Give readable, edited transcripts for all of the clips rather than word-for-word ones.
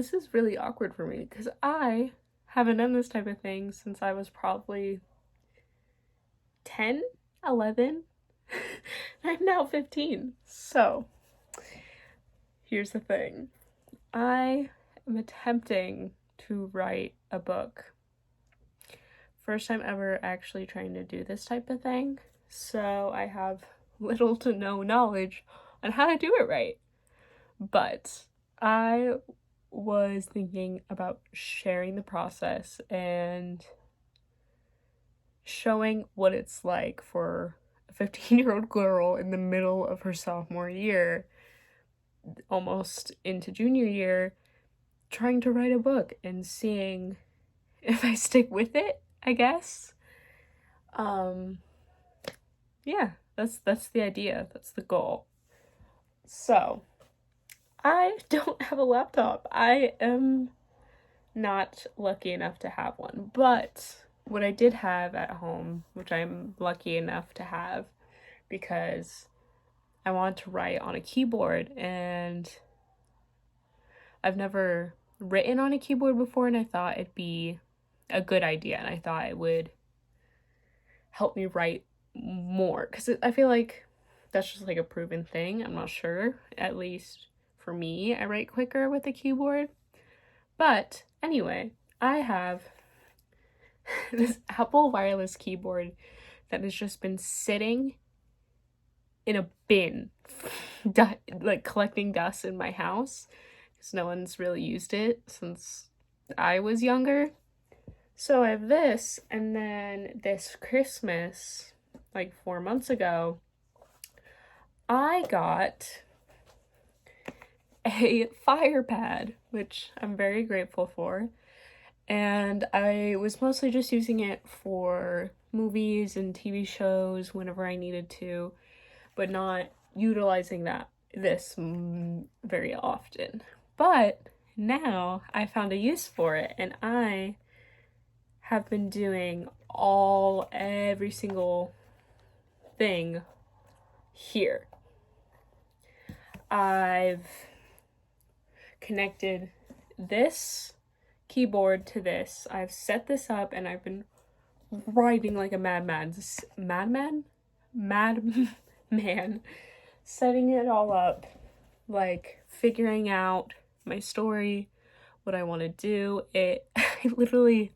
this is really awkward for me because I haven't done this type of thing since I was probably 10, 11. I'm now 15. So, here's the thing. I am attempting to write a book. First time ever actually trying to do this type of thing. So, I have little to no knowledge on how to do it right. But I was thinking about sharing the process and showing what it's like for a 15-year-old girl in the middle of her sophomore year, almost into junior year, trying to write a book and seeing if I stick with it, I guess. Yeah, that's the idea. That's the goal. So, I don't have a laptop. I am not lucky enough to have one, but what I did have at home, which I'm lucky enough to have because I wanted to write on a keyboard, and I've never written on a keyboard before, and I thought it'd be a good idea, and I thought it would help me write more because I feel like that's just like a proven thing. I'm not sure. At least for me, I write quicker with a keyboard. But anyway, I have this Apple wireless keyboard that has just been sitting in a bin, like collecting dust in my house because no one's really used it since I was younger. So I have this, and then this Christmas, like 4 months ago, I got a fire pad, which I'm very grateful for. And I was mostly just using it for movies and TV shows whenever I needed to, but not utilizing this very often. But now I found a use for it, and I have been doing every single thing here. I've connected this keyboard to this. I've set this up, and I've been writing like a madman, setting it all up, like figuring out my story, what I want to do. I literally,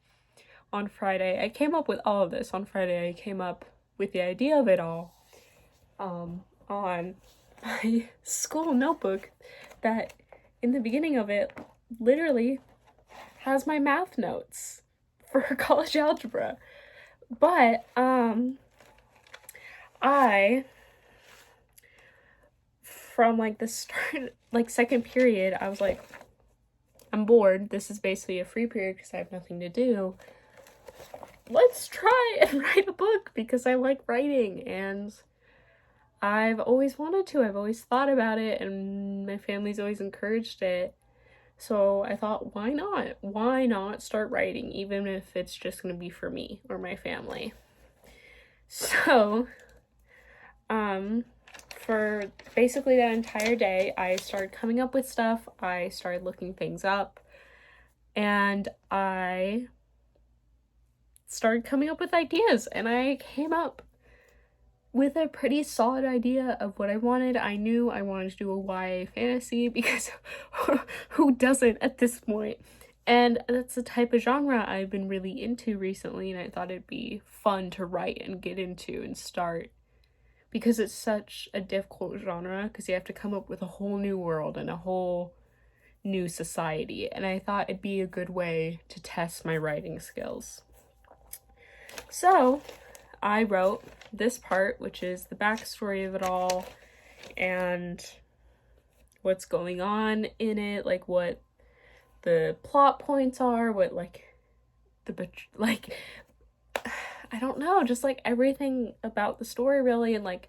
on Friday, I came up with all of this. On Friday, I came up with the idea of it all on my school notebook that in the beginning of it literally has my math notes for college algebra. But I, from like the start, like second period, I was like, I'm bored. This is basically a free period because I have nothing to do. Let's try and write a book because I like writing, and I've always wanted to. I've always thought about it, and my family's always encouraged it. So I thought, why not? Why not start writing, even if it's just going to be for me or my family? So, for basically that entire day, I started coming up with stuff. I started looking things up, and I started coming up with ideas, and I came up with a pretty solid idea of what I wanted. I knew I wanted to do a YA fantasy because who doesn't at this point? And that's the type of genre I've been really into recently, and I thought it'd be fun to write and get into and start because it's such a difficult genre because you have to come up with a whole new world and a whole new society, and I thought it'd be a good way to test my writing skills. So I wrote this part, which is the backstory of it all and what's going on in it, like what the plot points are, what I don't know, just like everything about the story really, and like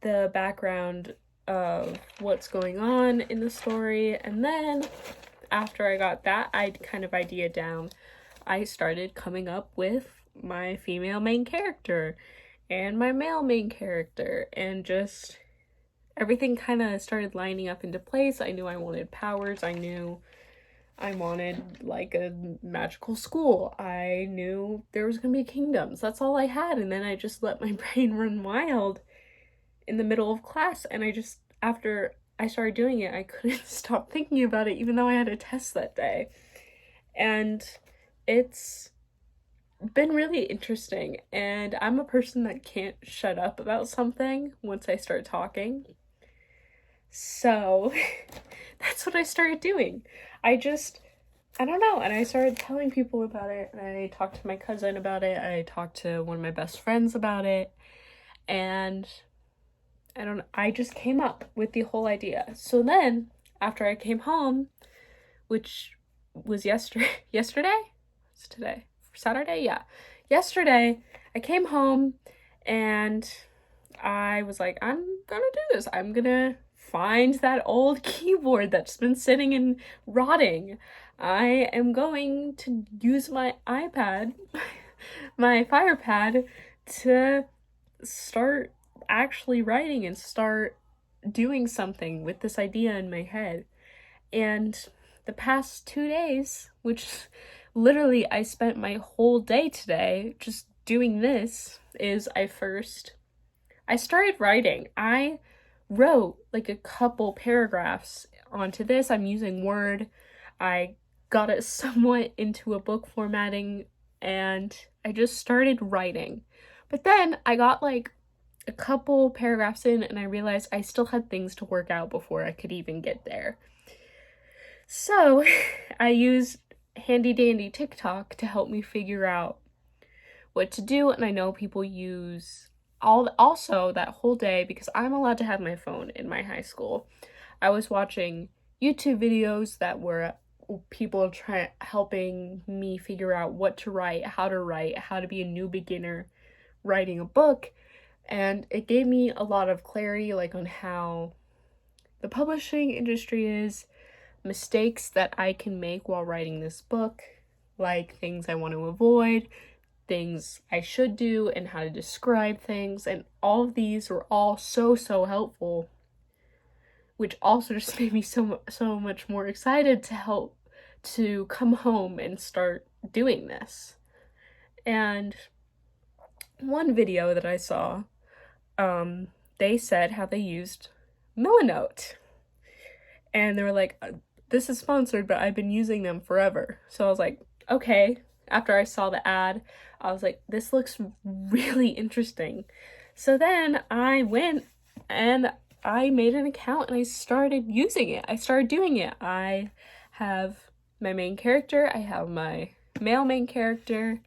the background of what's going on in the story. And then after I got that kind of idea down, I started coming up with my female main character and my male main character, and just everything kind of started lining up into place. I knew I wanted powers. I knew I wanted like a magical school. I knew there was gonna be kingdoms. That's all I had. And then I just let my brain run wild in the middle of class. And after I started doing it, I couldn't stop thinking about it, even though I had a test that day. And it's been really interesting. And I'm a person that can't shut up about something once I start talking. So that's what I started doing. I don't know. And I started telling people about it. And I talked to my cousin about it. I talked to one of my best friends about it. And I just came up with the whole idea. So then, after I came home, which was yesterday? What's today? Saturday? Yeah. Yesterday, I came home and I was like, I'm gonna do this. I'm gonna find that old keyboard that's been sitting and rotting. I am going to use my iPad, my FirePad, to start actually writing and start doing something with this idea in my head. And the past 2 days, which literally I spent my whole day today just doing this, is I started writing. I wrote like a couple paragraphs onto this. I'm using Word. I got it somewhat into a book formatting and I just started writing. But then I got like a couple paragraphs in and I realized I still had things to work out before I could even get there. So I used handy dandy TikTok to help me figure out what to do. And I know people use also that whole day, because I'm allowed to have my phone in my high school, I was watching YouTube videos that were people helping me figure out what to write, how to be a new beginner writing a book. And it gave me a lot of clarity, like on how the publishing industry is, mistakes that I can make while writing this book, like things I want to avoid, things I should do, and how to describe things. And all of these were all so helpful, which also just made me so much more excited to come home and start doing this. And one video that I saw, they said how they used Milanote. And they were like, this is sponsored, but I've been using them forever. So I was like, okay. After I saw the ad, I was like, this looks really interesting. So then I went and I made an account and I started using it. I started doing it. I have my main character. I have my male main character.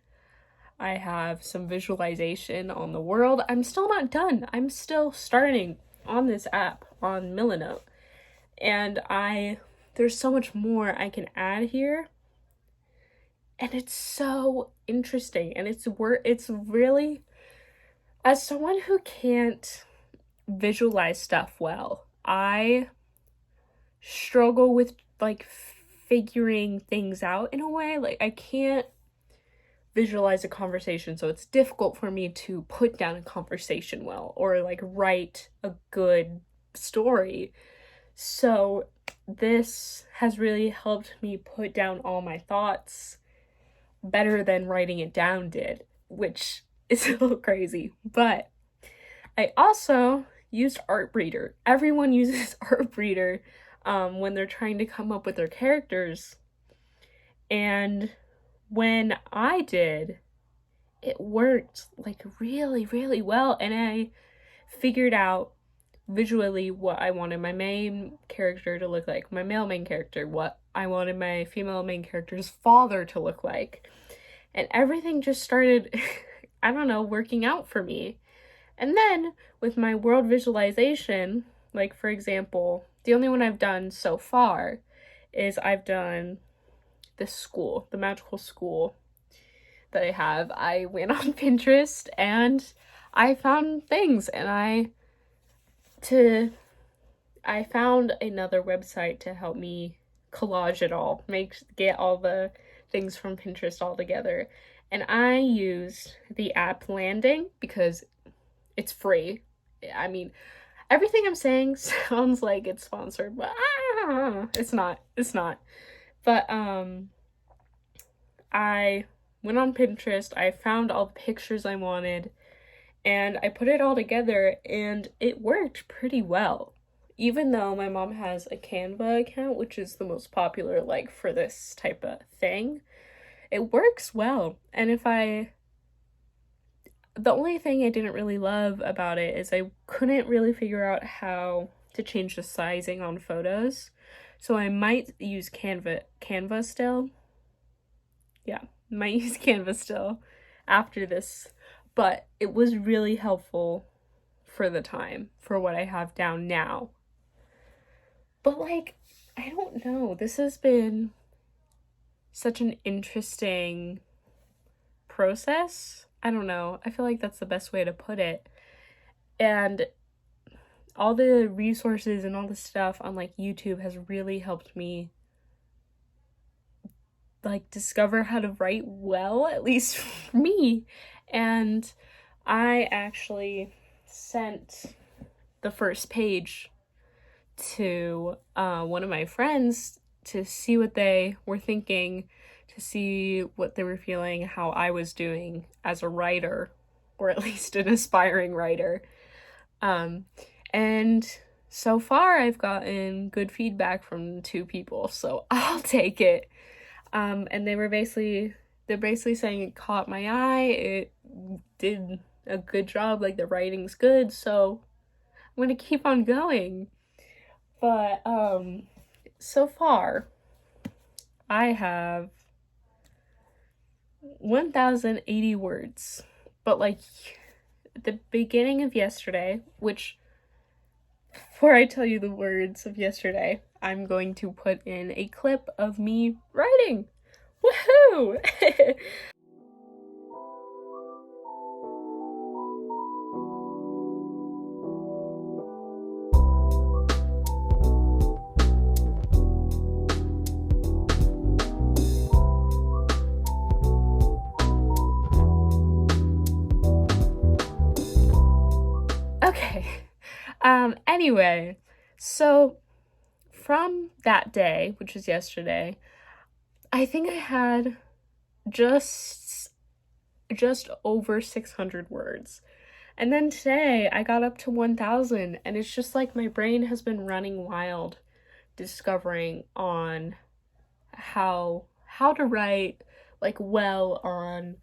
I have some visualization on the world. I'm still not done. I'm still starting on this app, on Milanote. And there's so much more I can add here. And it's so interesting. And it's really, as someone who can't visualize stuff well, I struggle with like figuring things out in a way. Like I can't visualize a conversation, so it's difficult for me to put down a conversation well or like write a good story. So this has really helped me put down all my thoughts better than writing it down did, which is a little crazy. But I also used Artbreeder. Everyone uses Artbreeder when they're trying to come up with their characters. And when I did, it worked like really, really well. And I figured out visually what I wanted my main character to look like, my male main character, what I wanted my female main character's father to look like. And everything just started, I don't know, working out for me. And then with my world visualization, like for example, the only one I've done so far is I've done this school, the magical school that I have. I went on Pinterest and I found things, and I found another website to help me collage it all, get all the things from Pinterest all together. And I used the app Landing because it's free. I mean, everything I'm saying sounds like it's sponsored, but it's not. But I went on Pinterest, I found all the pictures I wanted, and I put it all together, and it worked pretty well. Even though my mom has a Canva account, which is the most popular, like, for this type of thing, it works well. And the only thing I didn't really love about it is I couldn't really figure out how to change the sizing on photos. So I might use Canva still. Yeah, might use Canva still after this, but it was really helpful for the time, for what I have down now. But, like, I don't know, this has been such an interesting process. I don't know, I feel like that's the best way to put it. And all the resources and all the stuff on, like, YouTube has really helped me, like, discover how to write well, at least for me. And I actually sent the first page to one of my friends to see what they were thinking, to see what they were feeling, how I was doing as a writer, or at least an aspiring writer. And so far I've gotten good feedback from 2 people, so I'll take it. And they're basically saying it caught my eye, it did a good job, like the writing's good, so I'm gonna keep on going. But so far I have 1,080 words. But, like, at the beginning of yesterday, which, before I tell you the words of yesterday, I'm going to put in a clip of me writing. Woohoo! Okay. Anyway, so from that day, which was yesterday, I think I had just over 600 words. And then today I got up to 1,000, and it's just like my brain has been running wild discovering on how to write, like, well, on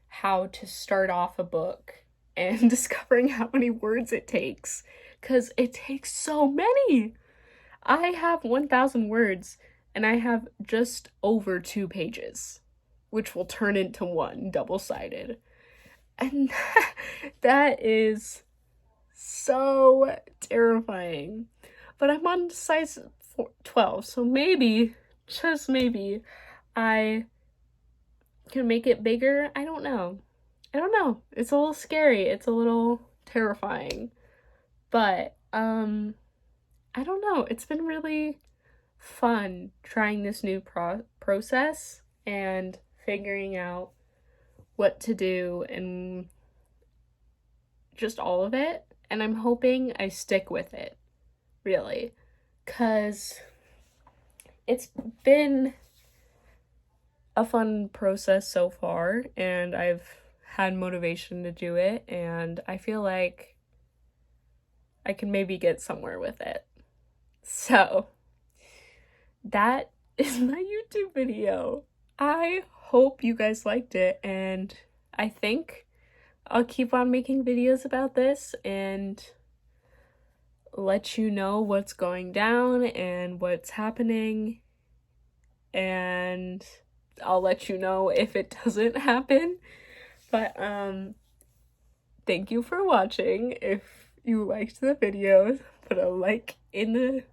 how to start off a book, and discovering how many words it takes, because it takes so many. I have 1,000 words, and I have just over 2 pages, which will turn into one double-sided. And that is so terrifying. But I'm on size 12, so maybe, just maybe, I can make it bigger. I don't know. It's a little scary. It's a little terrifying. But, I don't know. It's been really fun trying this new process and figuring out what to do and just all of it. And I'm hoping I stick with it, really, because it's been a fun process so far, and I've had motivation to do it, and I feel like I can maybe get somewhere with it. So that is my YouTube video. I hope you guys liked it, and I think I'll keep on making videos about this and let you know what's going down and what's happening, and I'll let you know if it doesn't happen. But thank you for watching. If you liked the video, put a like in the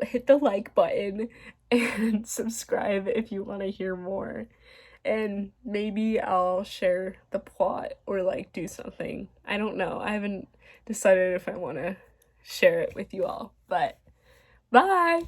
hit the like button and subscribe if you want to hear more. And maybe I'll share the plot or, like, do something. I don't know. I haven't decided if I want to share it with you all. But bye!